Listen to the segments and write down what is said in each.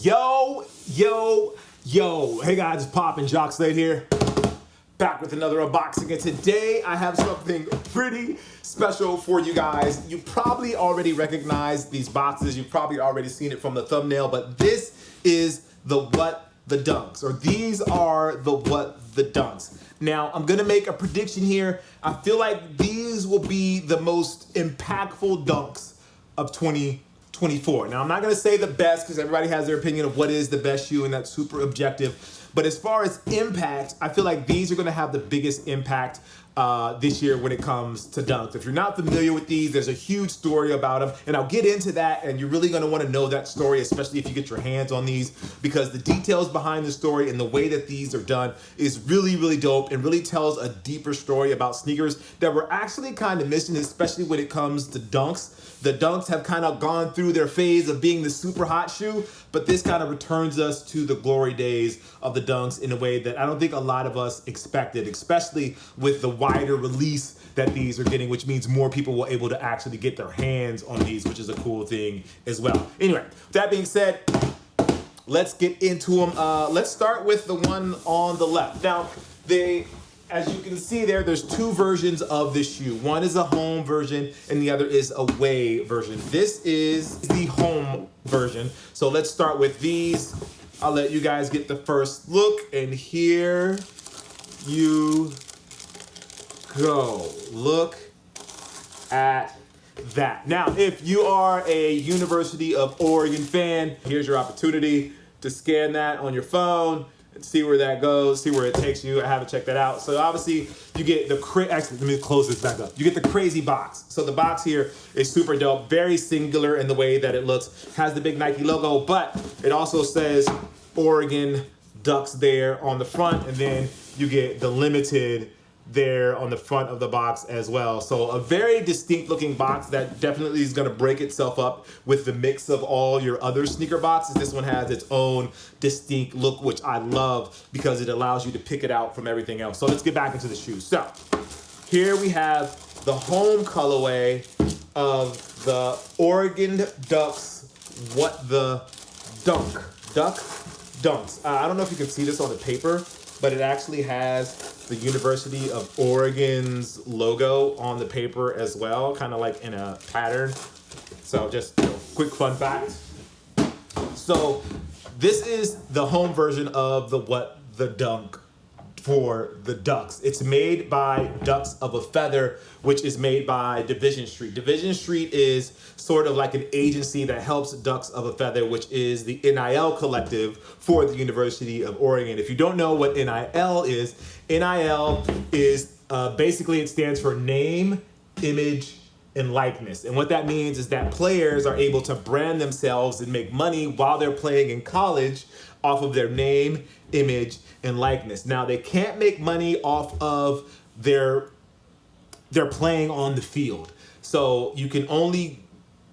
Yo, yo, yo. Hey guys, it's Pop and Jacques Slade here. Back with another unboxing, and today I have something pretty special for you guys. You probably already recognize these boxes. You've probably already seen it from the thumbnail, but this is the What the Dunks, or these are the What the Dunks. Now, I'm gonna make a prediction here. I feel like these will be the most impactful dunks of 2024. Now, I'm not gonna say the best because everybody has their opinion of what is the best shoe, and that's super objective. But as far as impact, I feel like these are gonna have the biggest impact this year when it comes to dunks. If you're not familiar with these, there's a huge story about them, and I'll get into that, and you're really gonna wanna know that story, especially if you get your hands on these, because the details behind the story and the way that these are done is really, really dope and really tells a deeper story about sneakers that we're actually kind of missing, especially when it comes to dunks. The dunks have kind of gone through their phase of being the super hot shoe, but this kind of returns us to the glory days of the dunks in a way that I don't think a lot of us expected, especially with the wider release that these are getting, which means more people will able to actually get their hands on these, which is a cool thing as well. Anyway, that being said, let's get into them. Let's start with the one on the left. Now, as you can see there's two versions of this shoe. One is a home version and the other is a away version. This is the home version. So let's start with these. I'll let you guys get the first look, and here you go. Look at that. Now, if you are a University of Oregon fan, here's your opportunity to scan that on your phone and see where that goes, see where it takes you. I haven't checked that out. So obviously you get the actually, let me close this back up. You get the crazy box. So the box here is super dope, very singular in the way that it looks, has the big Nike logo, but it also says Oregon Ducks there on the front, and then you get the limited there on the front of the box as well. So a very distinct looking box that definitely is gonna break itself up with the mix of all your other sneaker boxes. This one has its own distinct look, which I love because it allows you to pick it out from everything else. So let's get back into the shoes. So here we have the home colorway of the Oregon Ducks What the Dunk. Duck Dunks. I don't know if you can see this on the paper, but it actually has the University of Oregon's logo on the paper as well, kind of like in a pattern. So just quick fun fact. So this is the home version of the What the Dunk for the Ducks. It's made by Ducks of a Feather, which is made by Division Street. Division Street is sort of like an agency that helps Ducks of a Feather, which is the NIL collective for the University of Oregon. If you don't know what NIL is basically it stands for name, image, and likeness. And what that means is that players are able to brand themselves and make money while they're playing in college off of their name, image, and likeness. Now, they can't make money off of their playing on the field. So you can only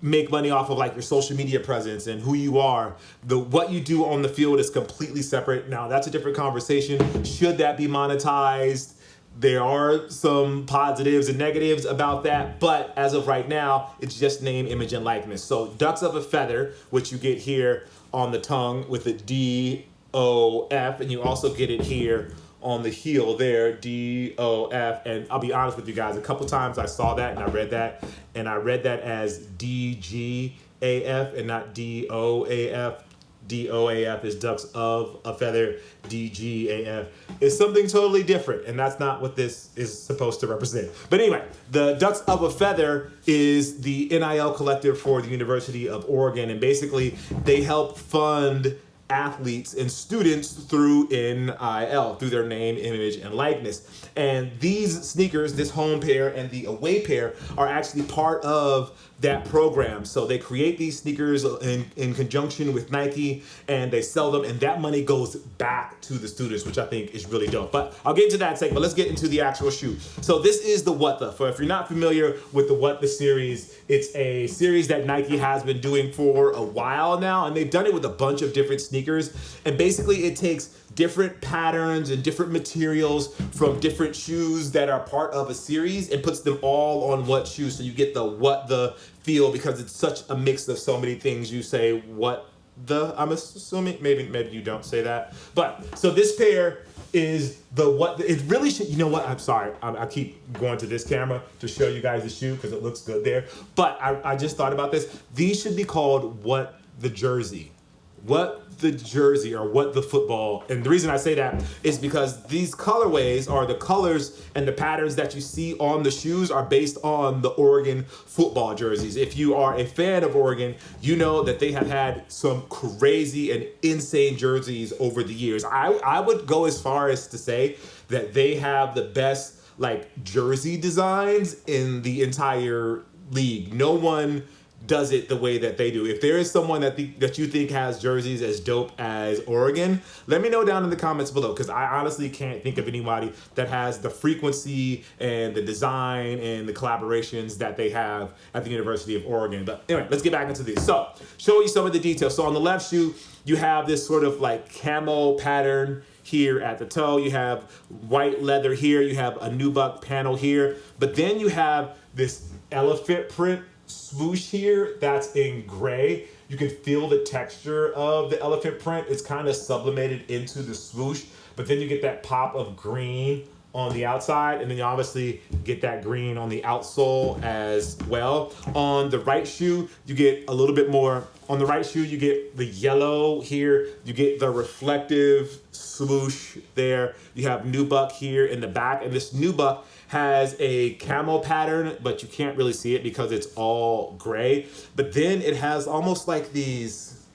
make money off of like your social media presence and who you are. What you do on the field is completely separate. Now, that's a different conversation. Should that be monetized? There are some positives and negatives about that, but as of right now, it's just name, image, and likeness. So Ducks of a Feather, which you get here on the tongue with the D-O-F, and you also get it here on the heel there, D-O-F. And I'll be honest with you guys, a couple times I saw that and I read that as D-G-A-F and not D-O-A-F. D-O-A-F is Ducks of a Feather, D-G-A-F. It's something totally different, and that's not what this is supposed to represent. But anyway, the Ducks of a Feather is the NIL collective for the University of Oregon, and basically they help fund athletes and students through NIL, through their name, image, and likeness. And these sneakers, this home pair and the away pair, are actually part of that program. So they create these sneakers in conjunction with Nike, and they sell them, and that money goes back to the students, which I think is really dope. But I'll get into that segment. Let's get into the actual shoe. So this is the What the. For if you're not familiar with the What the series, it's a series that Nike has been doing for a while now, and they've done it with a bunch of different sneakers. And basically it takes different patterns and different materials from different shoes that are part of a series and puts them all on what shoe. So you get the What the feel because it's such a mix of so many things. You say what I'm assuming, maybe you don't say that. But so this pair is it really should, you know what, I'm sorry, I keep going to this camera to show you guys the shoe because it looks good there. But I just thought about this. These should be called what the jersey or what the football. And the reason I say that is because these colorways are the colors and the patterns that you see on the shoes are based on the Oregon football jerseys. If you are a fan of Oregon, you know that they have had some crazy and insane jerseys over the years. I would go as far as to say that they have the best like jersey designs in the entire league. No one does it the way that they do. If there is someone that you think has jerseys as dope as Oregon, let me know down in the comments below, because I honestly can't think of anybody that has the frequency and the design and the collaborations that they have at the University of Oregon. But anyway, let's get back into these. So, show you some of the details. So on the left shoe, you have this sort of like camo pattern here at the toe. You have white leather here. You have a nubuck panel here. But then you have this elephant print swoosh here that's in gray. You can feel the texture of the elephant print. It's kind of sublimated into the swoosh, but then you get that pop of green on the outside, and then you obviously get that green on the outsole as well. On the right shoe, you get a little bit more. On the right shoe, you get the yellow here. You get the reflective swoosh there. You have nubuck here in the back, and this nubuck has a camo pattern, but you can't really see it because it's all gray. But then it has almost like these,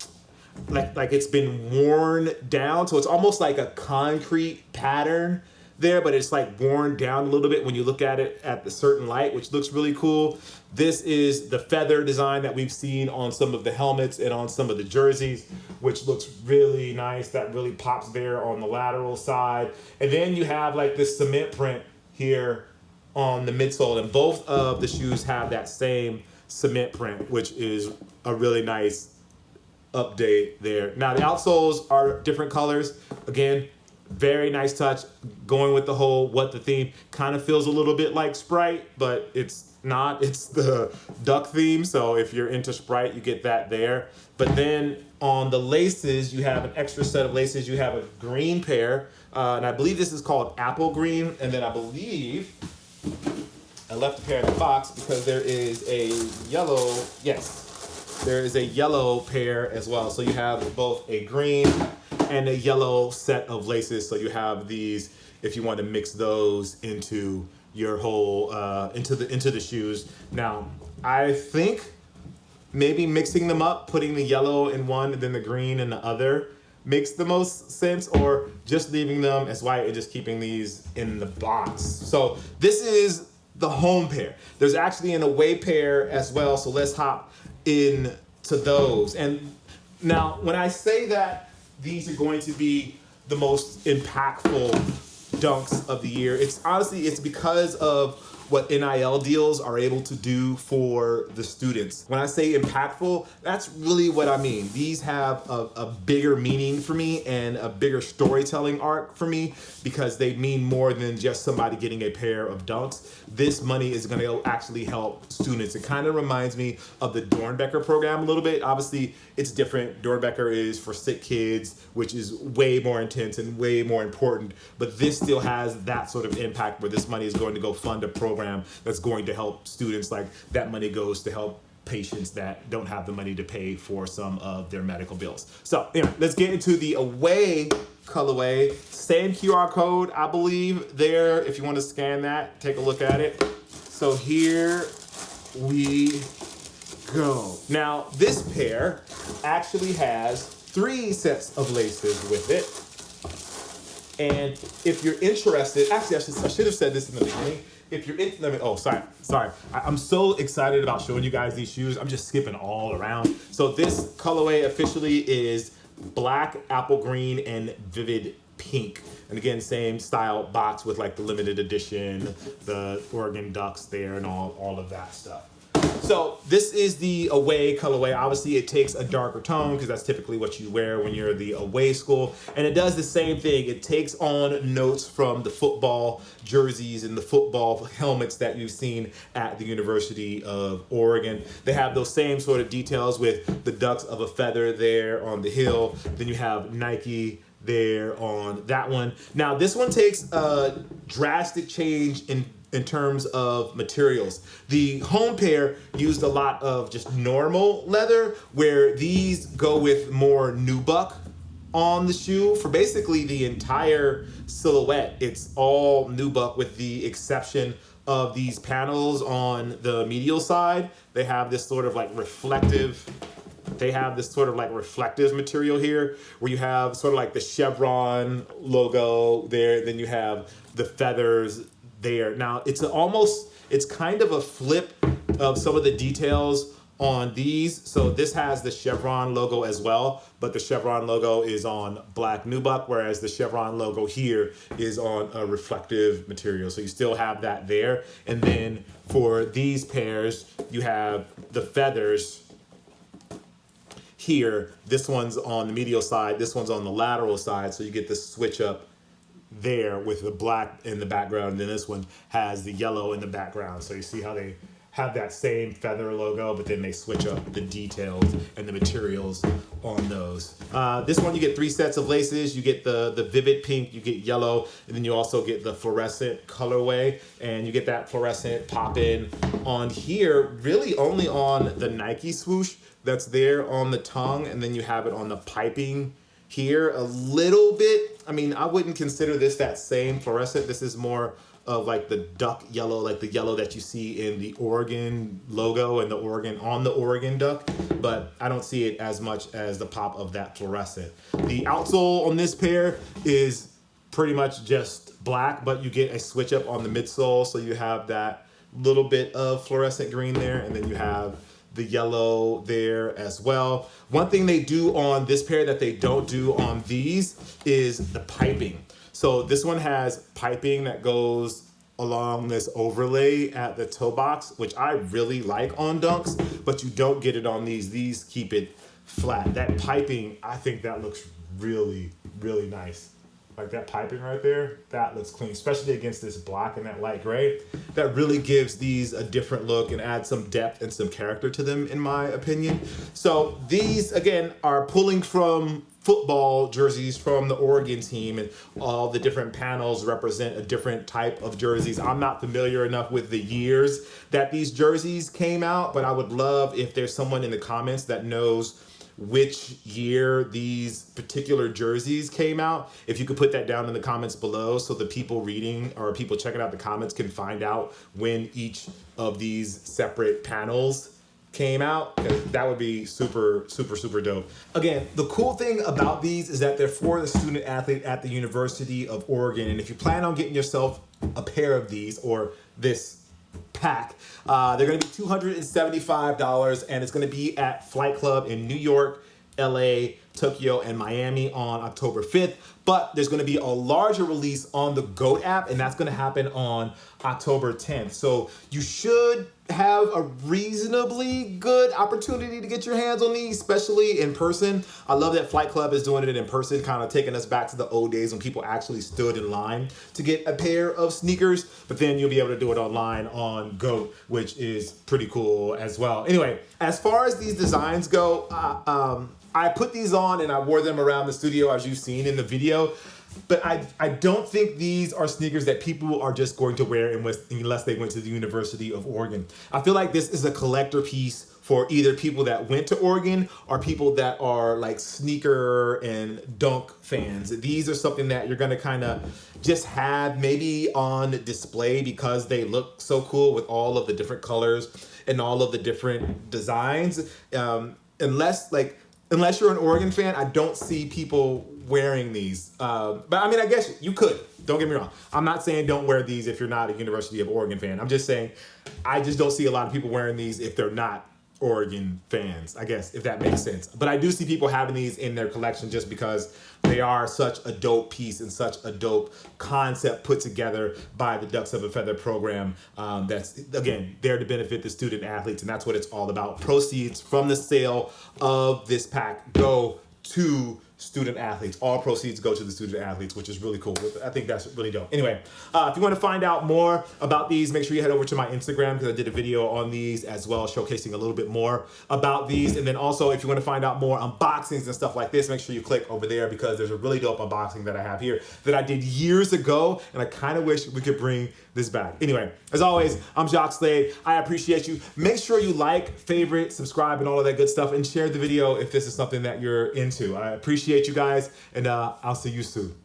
like it's been worn down. So it's almost like a concrete pattern there, but it's like worn down a little bit when you look at it at the certain light, which looks really cool. This is the feather design that we've seen on some of the helmets and on some of the jerseys, which looks really nice. That really pops there on the lateral side. And then you have like this cement print here on the midsole, and both of the shoes have that same cement print, which is a really nice update there. Now the outsoles are different colors. Again, very nice touch, going with the whole what the theme. Kind of feels a little bit like Sprite, but it's not. It's the duck theme, so if you're into Sprite, you get that there. But then on the laces, you have an extra set of laces. You have a green pair, and I believe this is called apple green. And then I believe I left a pair in the box because there is a yellow, yes, there is a yellow pair as well. So you have both a green and a yellow set of laces. So you have these if you want to mix those into your whole, into the shoes. Now, I think maybe mixing them up, putting the yellow in one and then the green in the other makes the most sense, or just leaving them as white and just keeping these in the box. So this is the home pair. There's actually an away pair as well, so let's hop in to those. And now when I say that these are going to be the most impactful dunks of the year, it's honestly, it's because of what NIL deals are able to do for the students. When I say impactful, that's really what I mean. These have a bigger meaning for me and a bigger storytelling arc for me, because they mean more than just somebody getting a pair of dunks. This money is gonna actually help students. It kind of reminds me of the Dornbecker program a little bit. Obviously, it's different. Dornbecker is for sick kids, which is way more intense and way more important, but this still has that sort of impact where this money is going to go fund a program that's going to help students. Like, that money goes to help patients that don't have the money to pay for some of their medical bills. So anyway, let's get into the away colorway. Same QR code, I believe, there. If you want to scan that, take a look at it. So here we go. Now, this pair actually has 3 sets of laces with it. And if you're interested, actually, I should have said this in the beginning. If you're in, sorry. I'm so excited about showing you guys these shoes. I'm just skipping all around. So this colorway officially is black, apple green, and vivid pink. And again, same style box with like the limited edition, the Oregon Ducks there, and all of that stuff. So this is the away colorway. Obviously, it takes a darker tone because that's typically what you wear when you're the away school. And it does the same thing. It takes on notes from the football jerseys and the football helmets that you've seen at the University of Oregon. They have those same sort of details with the ducks of a feather there on the heel. Then you have Nike there on that one. Now, this one takes a drastic change in terms of materials. The home pair used a lot of just normal leather, where these go with more nubuck on the shoe for basically the entire silhouette. It's all nubuck with the exception of these panels on the medial side. They have this sort of like reflective material here where you have sort of like the chevron logo there. Then you have the feathers there. Now it's kind of a flip of some of the details on these. So this has the chevron logo as well, but the chevron logo is on black nubuck, whereas the chevron logo here is on a reflective material. So you still have that there. And then for these pairs, you have the feathers here. This one's on the medial side, this one's on the lateral side. So you get the switch up there with the black in the background, and then this one has the yellow in the background. So you see how they have that same feather logo, but then they switch up the details and the materials on those. This one, you get 3 sets of laces. You get the vivid pink, you get yellow, and then you also get the fluorescent colorway, and you get that fluorescent pop-in on here, really only on the Nike swoosh that's there on the tongue, and then you have it on the piping here a little bit. I mean, I wouldn't consider this that same fluorescent. This is more of like the duck yellow, like the yellow that you see in the Oregon logo and the Oregon duck, but I don't see it as much as the pop of that fluorescent. The outsole on this pair is pretty much just black, but you get a switch up on the midsole, so you have that little bit of fluorescent green there, and then you have the yellow there as well. One thing they do on this pair that they don't do on these is the piping. So this one has piping that goes along this overlay at the toe box, which I really like on Dunks, but you don't get it on these. These keep it flat. That piping, I think that looks really, really nice. Like that piping right there, that looks clean, especially against this black and that light gray. That really gives these a different look and adds some depth and some character to them, in my opinion. So these, again, are pulling from football jerseys from the Oregon team, and all the different panels represent a different type of jerseys. I'm not familiar enough with the years that these jerseys came out, but I would love if there's someone in the comments that knows which year these particular jerseys came out. If you could put that down in the comments below so the people reading or people checking out the comments can find out when each of these separate panels came out, that would be super, super, super dope. Again, the cool thing about these is that they're for the student athlete at the University of Oregon. And if you plan on getting yourself a pair of these or this pack, they're going to be $275, and it's going to be at Flight Club in New York, LA, Tokyo, and Miami on October 5th. But there's going to be a larger release on the GOAT app, and that's going to happen on October 10th. So you should have a reasonably good opportunity to get your hands on these, especially in person. I love that Flight Club is doing it in person, kind of taking us back to the old days when people actually stood in line to get a pair of sneakers. But then you'll be able to do it online on GOAT, which is pretty cool as well. Anyway, as far as these designs go, I put these on and I wore them around the studio, as you've seen in the video. But I don't think these are sneakers that people are just going to wear unless they went to the University of Oregon. I feel like this is a collector piece for either people that went to Oregon or people that are like sneaker and dunk fans. These are something that you're gonna kind of just have maybe on display because they look so cool with all of the different colors and all of the different designs. Unless you're an Oregon fan, I don't see people wearing these. But I mean, I guess you could. Don't get me wrong. I'm not saying don't wear these if you're not a University of Oregon fan. I'm just saying I just don't see a lot of people wearing these if they're not Oregon fans, I guess, if that makes sense. But I do see people having these in their collection just because they are such a dope piece and such a dope concept put together by the Ducks of a Feather program. That's, again, there to benefit the student athletes, and that's what it's all about. Proceeds from the sale of this pack go to student athletes. All proceeds go to the student athletes, which is really cool. I think that's really dope. Anyway, if you want to find out more about these, make sure you head over to my Instagram because I did a video on these as well, showcasing a little bit more about these. And then also, if you want to find out more unboxings and stuff like this, make sure you click over there because there's a really dope unboxing that I have here that I did years ago, and I kind of wish we could bring this back. Anyway, as always, I'm Jacques Slade. I appreciate you. Make sure you like, favorite, subscribe, and all of that good stuff, and share the video if this is something that you're into. I appreciate you guys, and I'll see you soon.